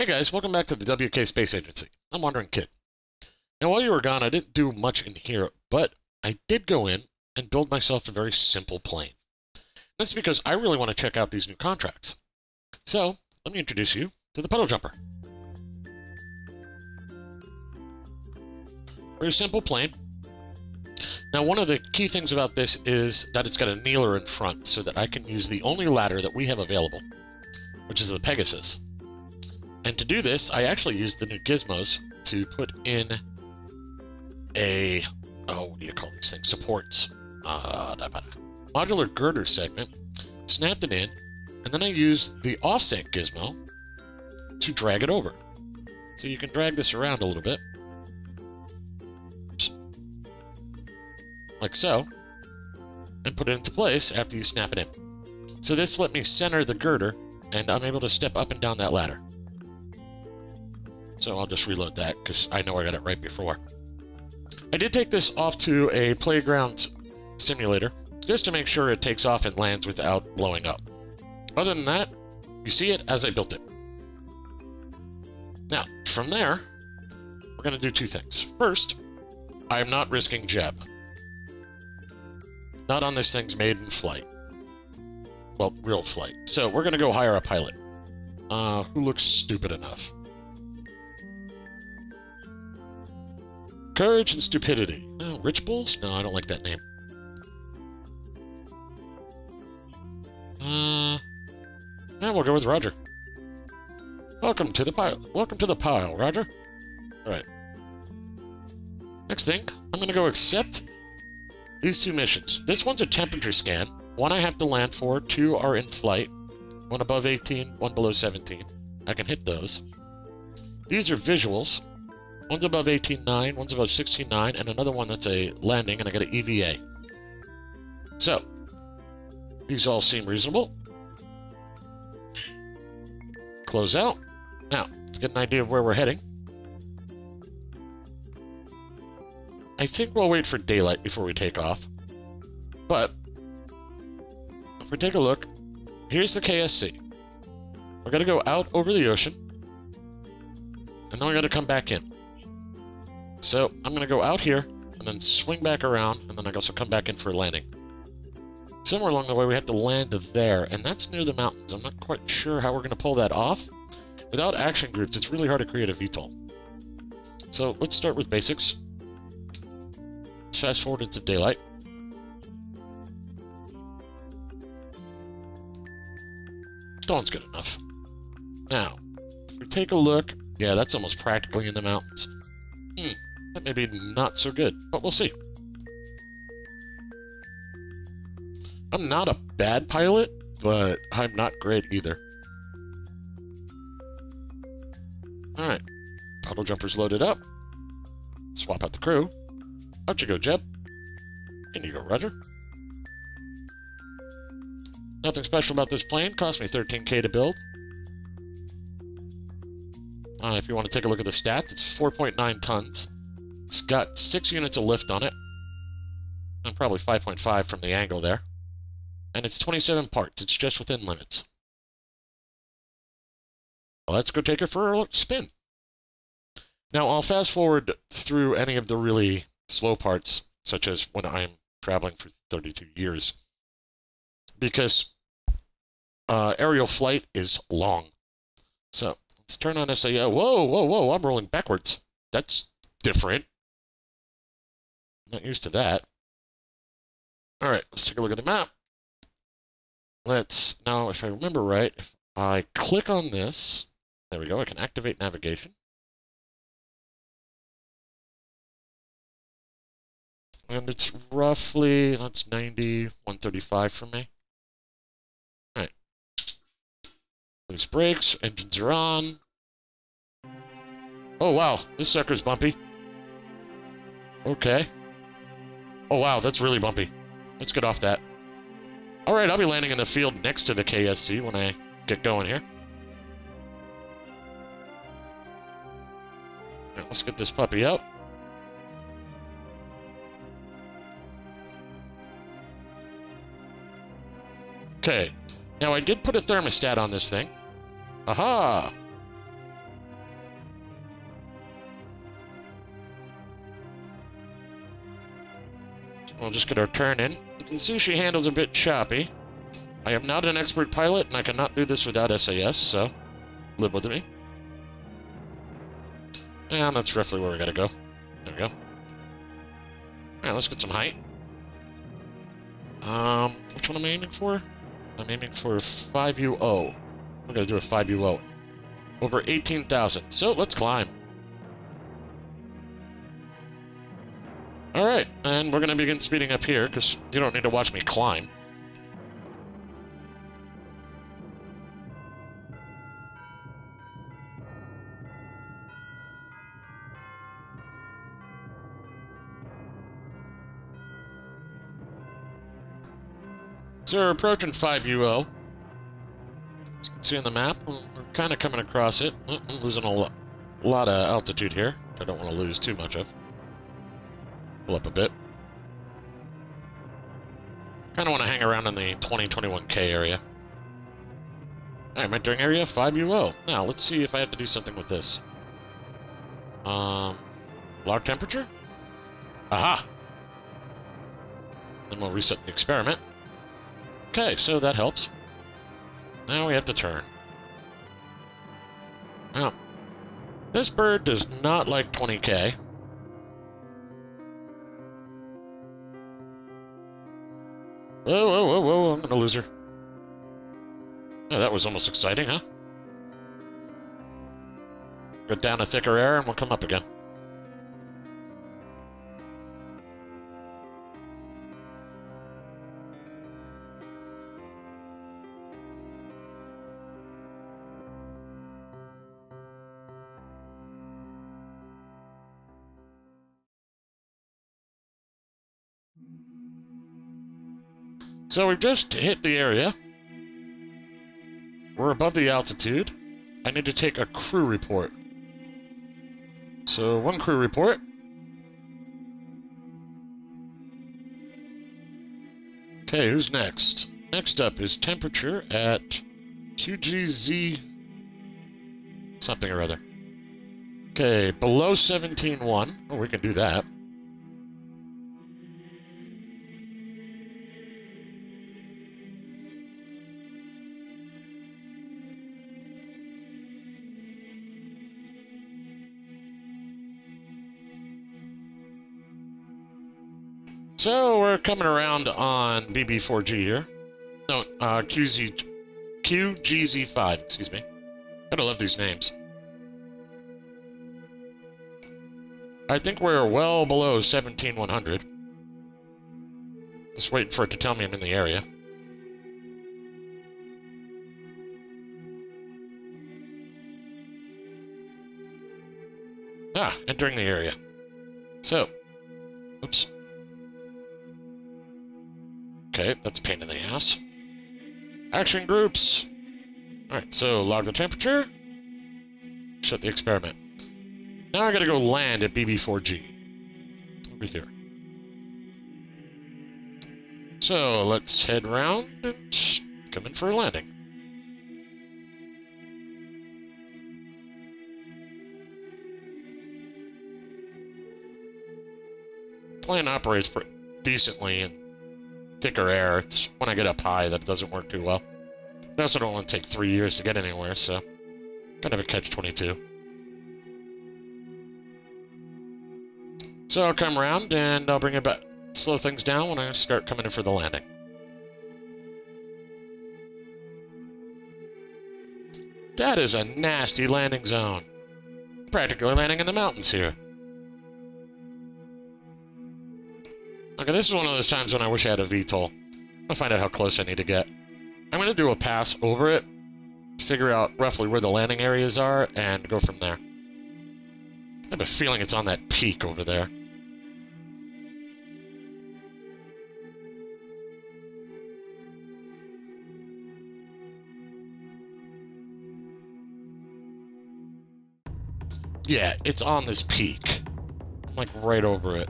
Hey guys, welcome back to the WK Space Agency. I'm Wandering Kid. Now while you were gone, I didn't do much in here, but I did go in and build myself a very simple plane. That's because I really want to check out these new contracts. So, let me introduce you to the puddle jumper. Very simple plane. Now one of the key things about this is that it's got a kneeler in front so that I can use the only ladder that we have available, which is the Pegasus. And to do this, I actually used the new gizmos to put in a, what do you call these things? Supports. Modular girder segment, snapped it in, and then I used the offset gizmo to drag it over. So you can drag this around a little bit. Oops. Like so. And put it into place after you snap it in. So this let me center the girder, and I'm able to step up and down that ladder. So I'll just reload that, because I know I got it right before. I did take this off to a playground simulator, just to make sure it takes off and lands without blowing up. Other than that, you see it as I built it. Now, from there, we're going to do two things. First, I am not risking Jeb. Not on this thing's maiden flight. Well, real flight. So we're going to go hire a pilot. Who looks stupid enough. Courage and stupidity. Oh, Rich Bulls? No, I don't like that name. Yeah, we'll go with Roger. Welcome to the pile. Welcome to the pile, Roger. Alright. Next thing, I'm gonna go accept these two missions. This one's a temperature scan. One I have to land for, two are in flight. One above 18, one below 17. I can hit those. These are visuals. One's above 18.9, one's above 16.9, and another one that's a landing, and I got an EVA. So, these all seem reasonable. Close out. Now, let's get an idea of where we're heading. I think we'll wait for daylight before we take off. But, if we take a look, here's the KSC. We're going to go out over the ocean, and then we got to come back in. So, I'm going to go out here, and then swing back around, and then I also come back in for a landing. Somewhere along the way, we have to land there, and that's near the mountains. I'm not quite sure how we're going to pull that off. Without action groups, it's really hard to create a VTOL. So, let's start with basics. Let's fast forward into daylight. Dawn's good enough. Now, if we take a look, yeah, that's almost practically in the mountains. That may be not so good, but we'll see. I'm not a bad pilot, but I'm not great either. Alright, puddle jumper's loaded up. Swap out the crew. Out you go, Jeb. In you go, Roger. Nothing special about this plane. Cost me $13K to build. If you want to take a look at the stats, it's 4.9 tons. It's got 6 units of lift on it. And probably 5.5 from the angle there. And it's 27 parts. It's just within limits. Well, let's go take it for a spin. Now, I'll fast forward through any of the really slow parts, such as when I'm traveling for 32 years. Because aerial flight is long. So, let's turn on SAO. Whoa, I'm rolling backwards. That's different. Not used to that. Alright, let's take a look at the map. Now, if I remember right, if I click on this, there we go, I can activate navigation. And it's roughly, that's 90, 135 for me. Alright. Loose brakes, engines are on. Oh wow, this sucker's bumpy. Okay. Oh wow, that's really bumpy. Let's get off that. Alright, I'll be landing in the field next to the KSC when I get going here. Right, let's get this puppy out. Okay. Now, I did put a thermostat on this thing. Aha! we'll just get our turn in. You can see she handles a bit choppy. I am not an expert pilot, and I cannot do this without SAS, so live with me. And that's roughly where we gotta go. There we go. Alright, let's get some height. Which one am I aiming for? I'm aiming for 5UO. We're gonna do a 5UO. Over 18,000. So let's climb. Alright, and we're gonna begin speeding up here, because you don't need to watch me climb. So we're approaching 5UO. As you can see on the map, we're kind of coming across it. I'm losing a lot of altitude here, which I don't want to lose too much of. Pull up a bit. Kind of want to hang around in the 20-21K area. Alright, I'm entering area 5UO. Now, let's see if I have to do something with this. Log temperature? Aha! Then we'll reset the experiment. Okay, so that helps. Now we have to turn. Now, this bird does not like 20K. Whoa, whoa, whoa, whoa, I'm gonna lose her. Oh, that was almost exciting, huh? Go down a thicker air and we'll come up again. So we've just hit the area. We're above the altitude. I need to take a crew report. So one crew report. Okay, who's next? Next up is temperature at QGZ something or other. Okay, below 17.1. Oh, we can do that. So we're coming around on BB4G here. No, QGZ5, excuse me. Gotta love these names. I think we're well below 17,100. Just waiting for it to tell me I'm in the area. Ah, entering the area. So, oops. Okay, that's a pain in the ass. Action groups! Alright, so log the temperature. Shut the experiment. Now I gotta go land at BB4G. Over here. So let's head around and come in for a landing. Plane operates decently in thicker air. It's when I get up high that it doesn't work too well. It also don't want to take 3 years to get anywhere, so kind of a catch-22. So I'll come around and I'll bring it back, slow things down when I start coming in for the landing. That is a nasty landing zone. Practically landing in the mountains here. Okay, this is one of those times when I wish I had a VTOL. I'll find out how close I need to get. I'm going to do a pass over it, figure out roughly where the landing areas are, and go from there. I have a feeling it's on that peak over there. Yeah, it's on this peak. I'm like right over it.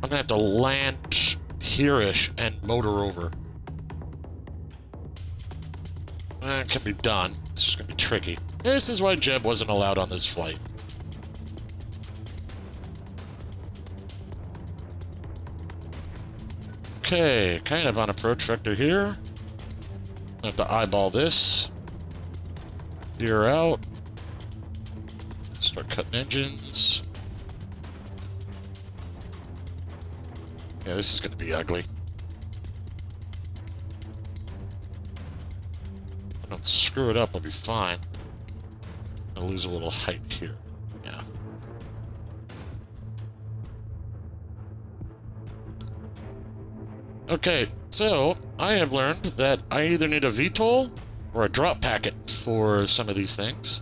I'm gonna have to land here-ish and motor over. That can be done. It's just gonna be tricky. This is why Jeb wasn't allowed on this flight. Okay, kind of on approach vector here. I have to eyeball this. Gear out. Start cutting engines. Yeah, this is going to be ugly. If I don't screw it up, I'll be fine. I'll lose a little height here. Yeah. Okay, so I have learned that I either need a VTOL or a drop packet for some of these things.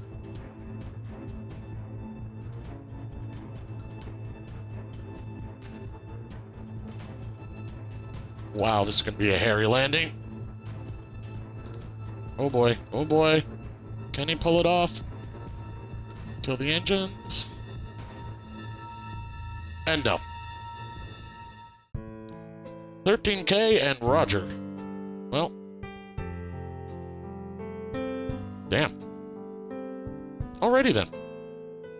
Wow, this is going to be a hairy landing. Oh boy, oh boy. Can he pull it off? Kill the engines. And no. 13K and Roger. Well. Damn. Alrighty then.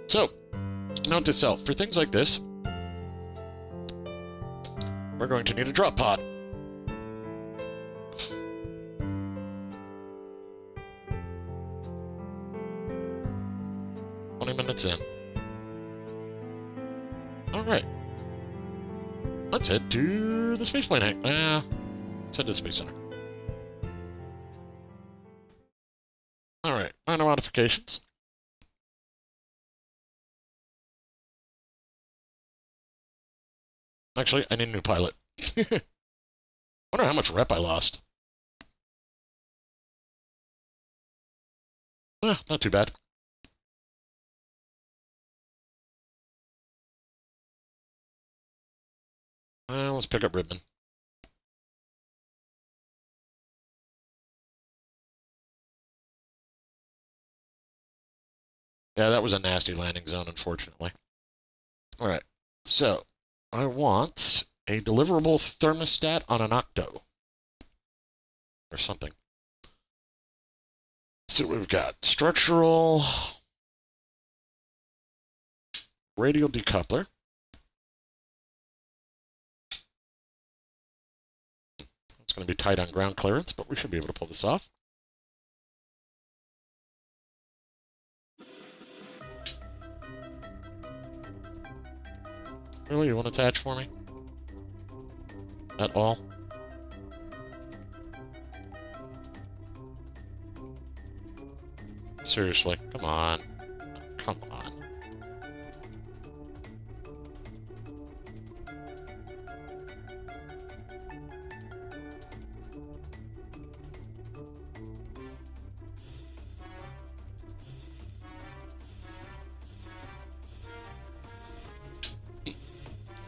So, note to self, for things like this, we're going to need a drop pod. Minutes in. Alright. Let's head to the spaceplane hang. Let's head to the Space Center. Alright, minor modifications. Actually, I need a new pilot. Wonder how much rep I lost. Not too bad. Let's pick up Ribbon. Yeah, that was a nasty landing zone, unfortunately. Alright, so I want a deliverable thermostat on an octo. Or something. So we've got structural, radial decoupler. It's going to be tight on ground clearance, but we should be able to pull this off. Really? You want to attach for me? At all? Seriously, come on. Come on.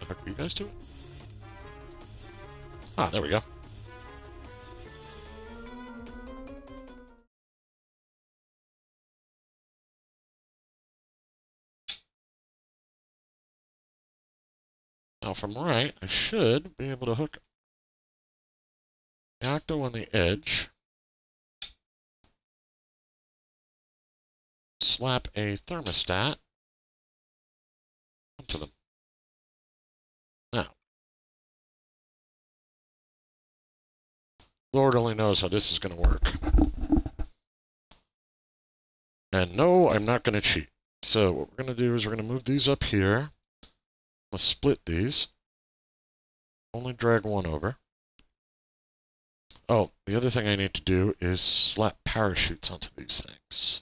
Are you guys do it? Ah, there we go. Now from right, I should be able to hook the octo on the edge, slap a thermostat onto them. Now, Lord only knows how this is going to work. And no, I'm not going to cheat. So what we're going to do is we're going to move these up here. Let's split these. Only drag one over. Oh, the other thing I need to do is slap parachutes onto these things.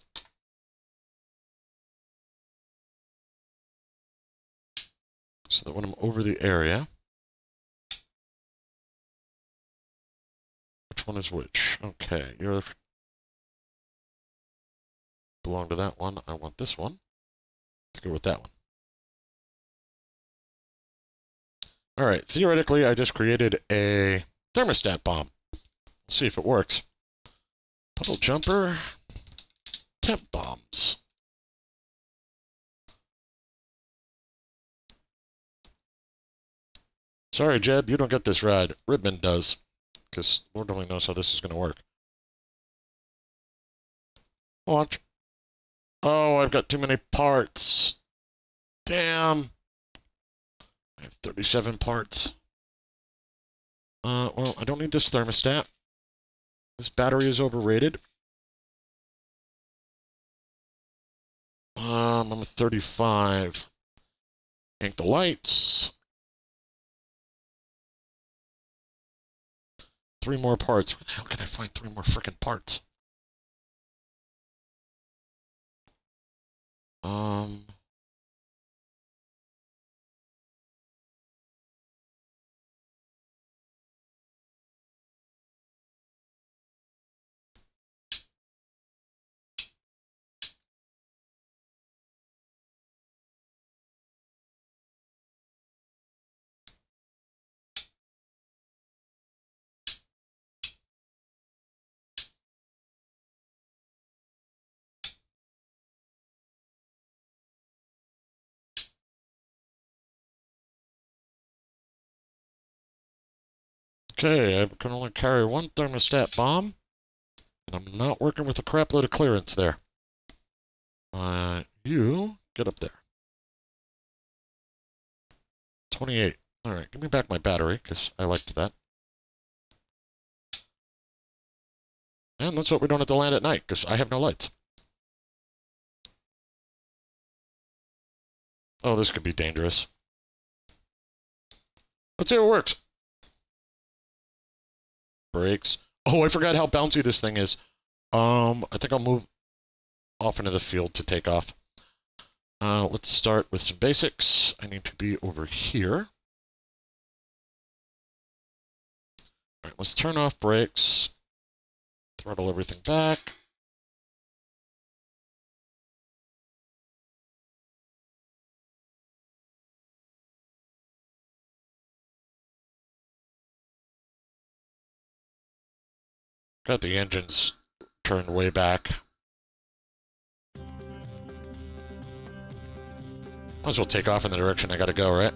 So that when I'm over the area, which one is which? Okay, you're belong to that one. I want this one. Let's go with that one. All right, theoretically, I just created a thermostat bomb. Let's see if it works. Puddle jumper, temp bombs. Sorry, Jeb, you don't get this ride. Ribbon does, because Lord only knows how this is going to work. Watch. Oh, I've got too many parts. Damn. I have 37 parts. Well, I don't need this thermostat. This battery is overrated. I'm at 35. Yank the lights. 3 more parts. Where the hell can I find 3 more frickin' parts? Okay, I can only carry 1 thermostat bomb, and I'm not working with a crap load of clearance there. You get up there. 28. Alright, give me back my battery, because I liked that. And let's hope we don't have to land at night, because I have no lights. Oh, this could be dangerous. Let's see how it works. Brakes. Oh, I forgot how bouncy this thing is. I think I'll move off into the field to take off. Let's start with some basics. I need to be over here. All right, let's turn off brakes. Throttle everything back. Got the engines turned way back. Might as well take off in the direction I gotta go, right?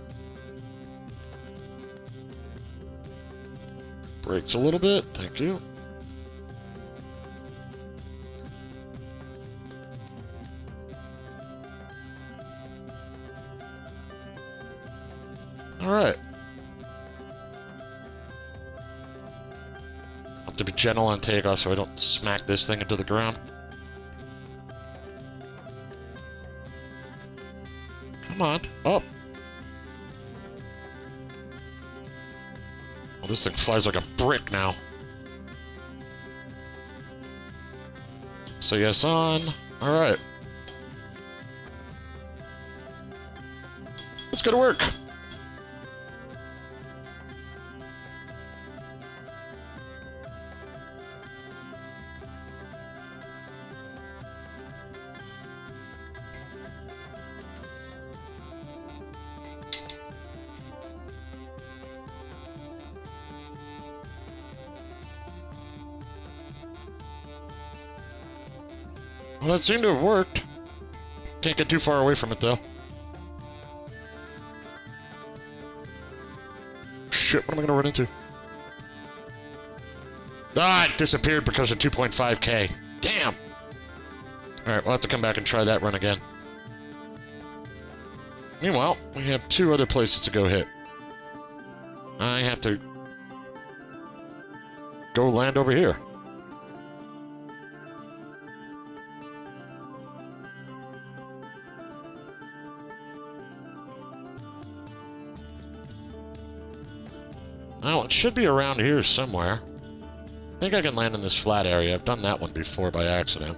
Brakes a little bit, thank you. Alright. Have to be gentle on takeoff so I don't smack this thing into the ground. Come on, up. Oh, this thing flies like a brick now. So yes, on. Alright. Let's go to work. Well, that seemed to have worked. Can't get too far away from it, though. Shit, what am I gonna run into? Ah, it disappeared because of 2.5K. Damn! Alright, we'll have to come back and try that run again. Meanwhile, we have 2 other places to go hit. I have to go land over here. Well, it should be around here somewhere. I think I can land in this flat area. I've done that one before by accident.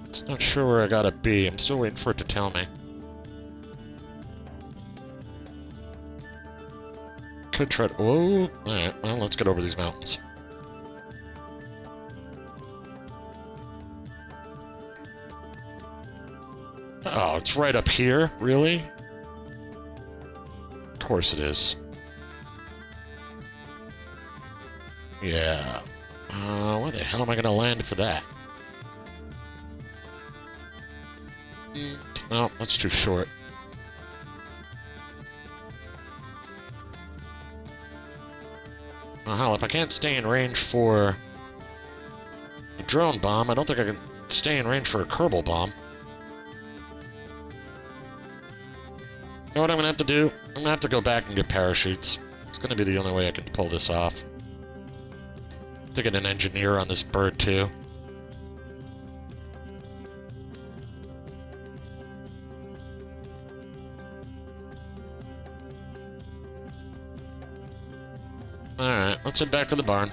Just not sure where I gotta be. I'm still waiting for it to tell me. Could try to... Whoa! Alright, well, let's get over these mountains. Oh, it's right up here? Really? Of course it is. Yeah. Where the hell am I gonna land for that? No, that's too short. Well, hell, if I can't stay in range for a drone bomb, I don't think I can stay in range for a Kerbal bomb. You know what I'm gonna have to do? I'm gonna have to go back and get parachutes. It's going to be the only way I can pull this off. To get an engineer on this bird, too. Alright, let's head back to the barn.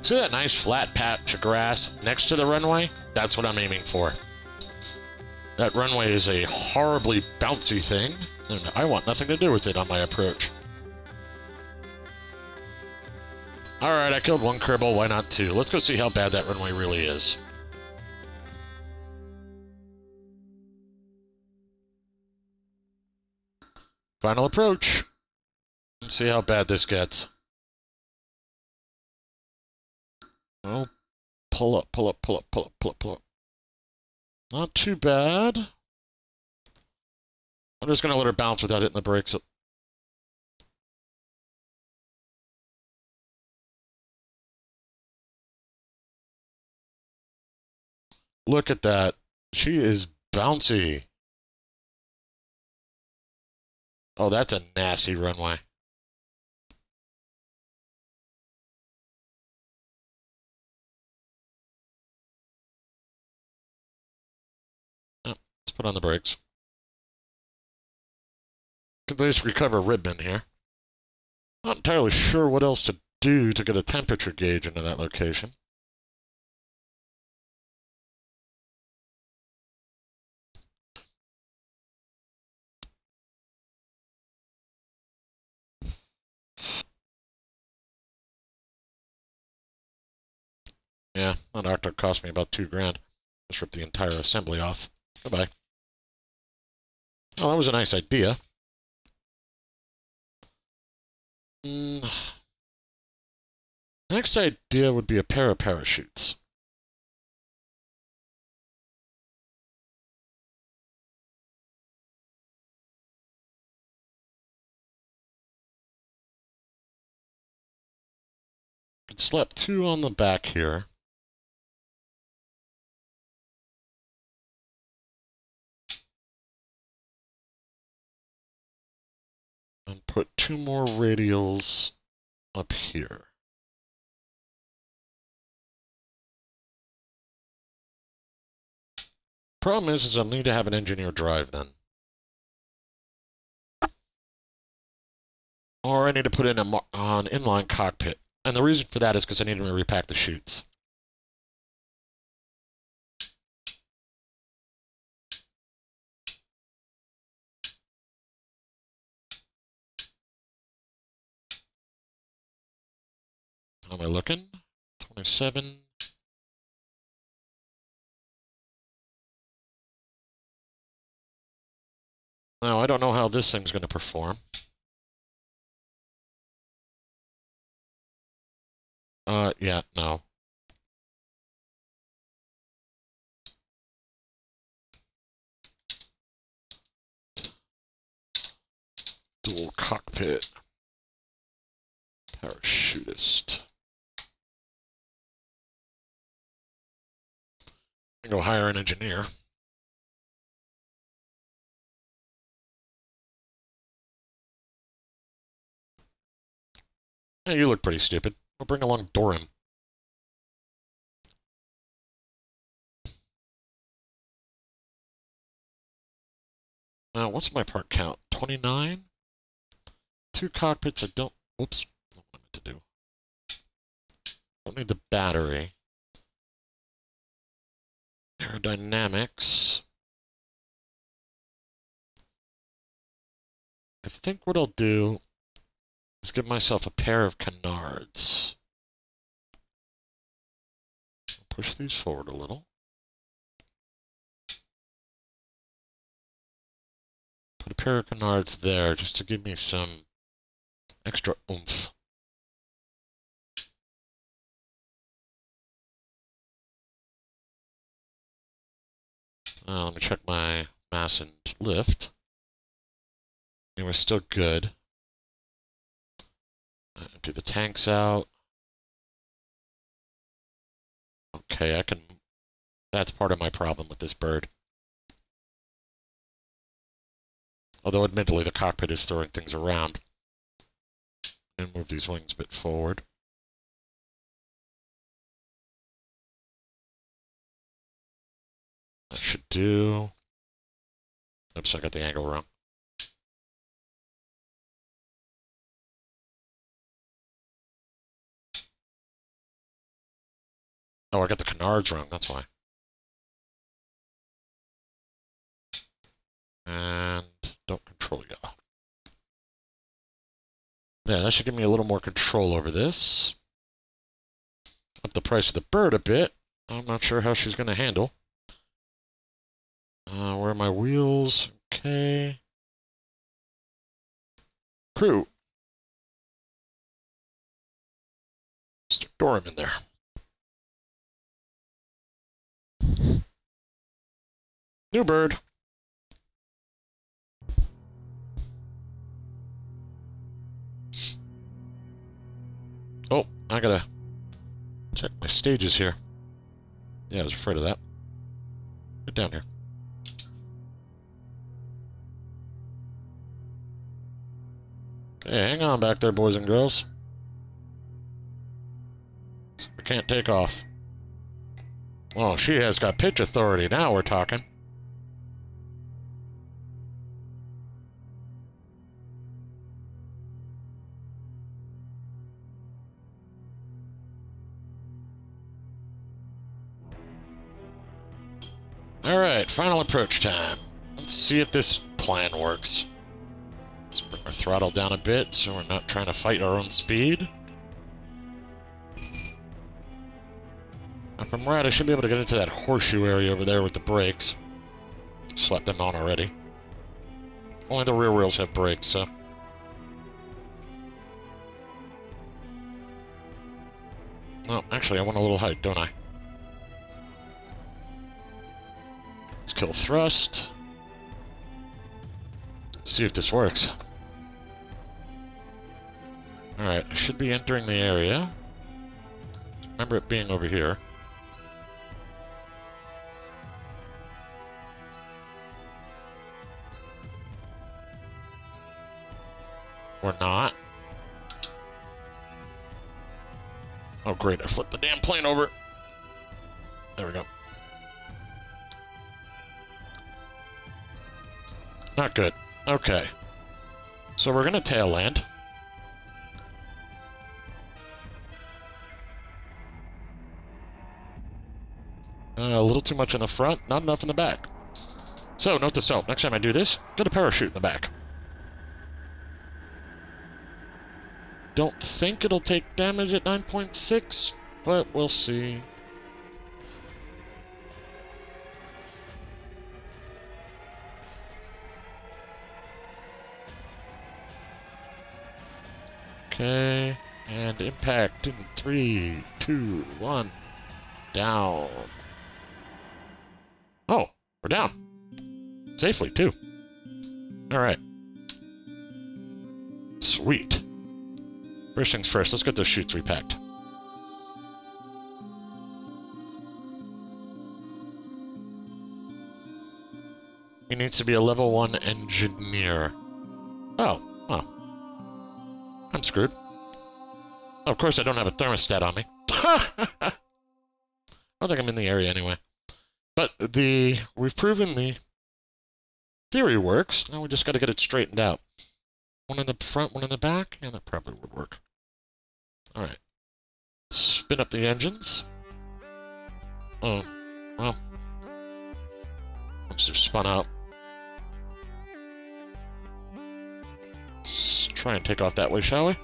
See that nice flat patch of grass next to the runway? That's what I'm aiming for. That runway is a horribly bouncy thing, and I want nothing to do with it on my approach. Alright, I killed one Kerbal, why not two? Let's go see how bad that runway really is. Final approach. Let's see how bad this gets. Oh, pull up, pull up, pull up, pull up, pull up, pull up. Not too bad. I'm just going to let her bounce without hitting the brakes. Look at that. She is bouncy. Oh, that's a nasty runway. Oh, let's put on the brakes. Could at least recover ribbon here. Not entirely sure what else to do to get a temperature gauge into that location. Yeah, that Arctic cost me about $2,000. Just ripped the entire assembly off. Goodbye. Oh, that was a nice idea. Next idea would be a pair of parachutes. Could slap two on the back here. And put two more radials up here. Problem is I'll need to have an engineer drive then. Or I need to put in an inline cockpit. And the reason for that is because I need to repack the chutes. How am I looking? 27. Now, I don't know how this thing's going to perform. Yeah, no. Dual cockpit. Parachutist. I can go hire an engineer. Hey, you look pretty stupid. I'll bring along Doran. Now, what's my part count? 29? Two cockpits I don't... Whoops. Not what I meant to do. Don't need the battery. Aerodynamics. I think what I'll do is give myself a pair of canards. Push these forward a little. Put a pair of canards there just to give me some extra oomph. Let me check my mass and lift. And we're still good. Empty the tanks out. okay, I can... That's part of my problem with this bird. Although, admittedly, the cockpit is throwing things around. And move these wings a bit forward. That should do. Oops, I got the angle wrong. Oh, I got the canards wrong, that's why. And don't control yaw. There, that should give me a little more control over this. Up the price of the bird a bit. I'm not sure how she's going to handle. Where are my wheels? Okay. Crew. Mr. Dorham in there. New bird. Oh, I gotta check my stages here. Yeah, I was afraid of that. Get down here. Okay, hang on back there, boys and girls. We can't take off. Oh, she has got pitch authority. Now we're talking. Alright, final approach time. Let's see if this plan works. Let's bring our throttle down a bit so we're not trying to fight our own speed. If I'm right, I should be able to get into that horseshoe area over there with the brakes. Slap them on already. Only the rear wheels have brakes, so... Oh, actually, I want a little height, don't I? Let's kill thrust. Let's see if this works. Alright, I should be entering the area. Remember it being over here. Or not. Oh great, I flipped the damn plane over. There we go. Not good. Okay. So we're gonna tail land. A little too much in the front, not enough in the back. So, note to self, next time I do this, get a parachute in the back. Don't think it'll take damage at 9.6, but we'll see. Okay, and impact in 3, 2, 1, down. Oh, we're down. Safely, too. Alright. Sweet. First things first, let's get those chutes repacked. He needs to be a level 1 engineer. Oh, well. I'm screwed. Oh, of course I don't have a thermostat on me. I don't think I'm in the area anyway. But we've proven the theory works. Now we just got to get it straightened out. One in the front, one in the back. Yeah, that probably would work. Alright. Spin up the engines. Oh, well. Once they're spun out. Let's try and take off that way, shall we?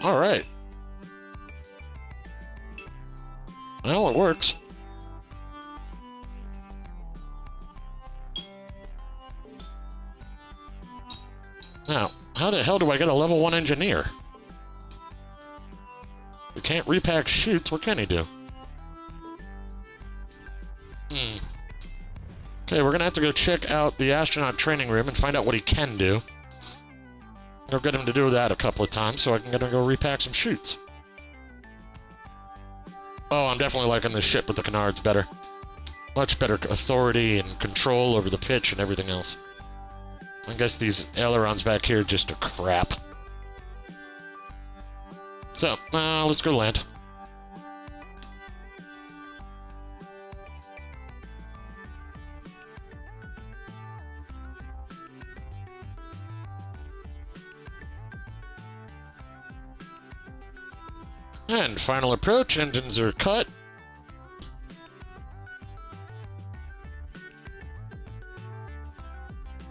Alright. Well, it works. Now, how the hell do I get a level 1 engineer? We can't repack chutes, what can he do? Okay, we're gonna have to go check out the astronaut training room and find out what he can do. I'll get him to do that a couple of times so I can get him to go repack some chutes. Oh, I'm definitely liking this ship with the canards better. Much better authority and control over the pitch and everything else. I guess these ailerons back here just are crap. So, let's go land. And final approach, engines are cut.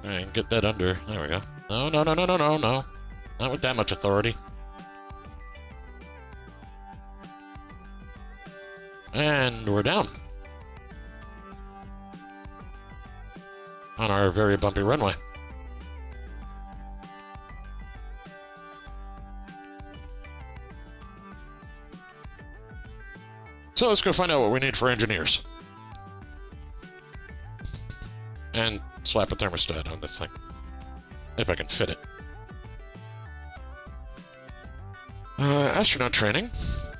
And get that under. There we go. No, no, no, no, no, no, no. Not with that much authority. And we're down. On our very bumpy runway. So let's go find out what we need for engineers. And slap a thermostat on this thing. If I can fit it. Astronaut training.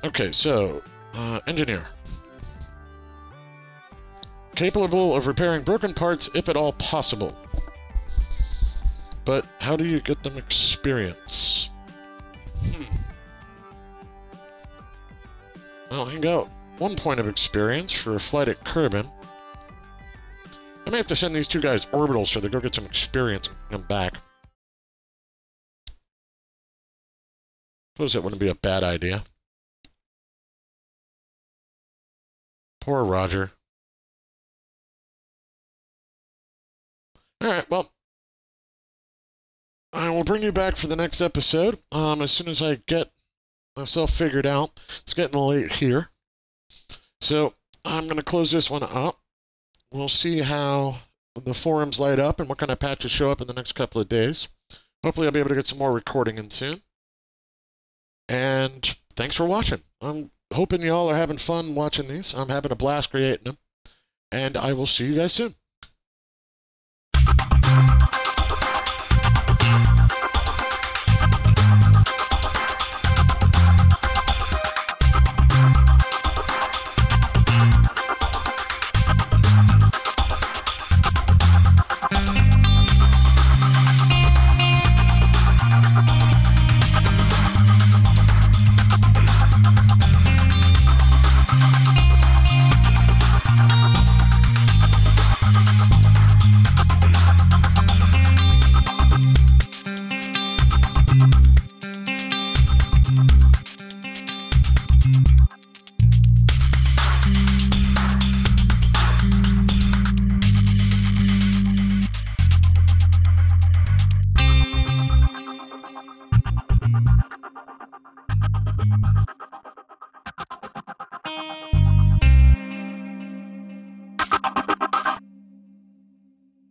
Okay, so, engineer. Capable of repairing broken parts if at all possible. But how do you get them experience? Well, you got 1 point of experience for a flight at Kerbin. I may have to send these two guys orbitals so they go get some experience and come back. Suppose that wouldn't be a bad idea. Poor Roger. Alright, well, I will bring you back for the next episode as soon as I get myself figured out. It's getting late here. So, I'm going to close this one up. We'll see how the forums light up and what kind of patches show up in the next couple of days. Hopefully I'll be able to get some more recording in soon. And thanks for watching. I'm hoping y'all are having fun watching these. I'm having a blast creating them. And I will see you guys soon.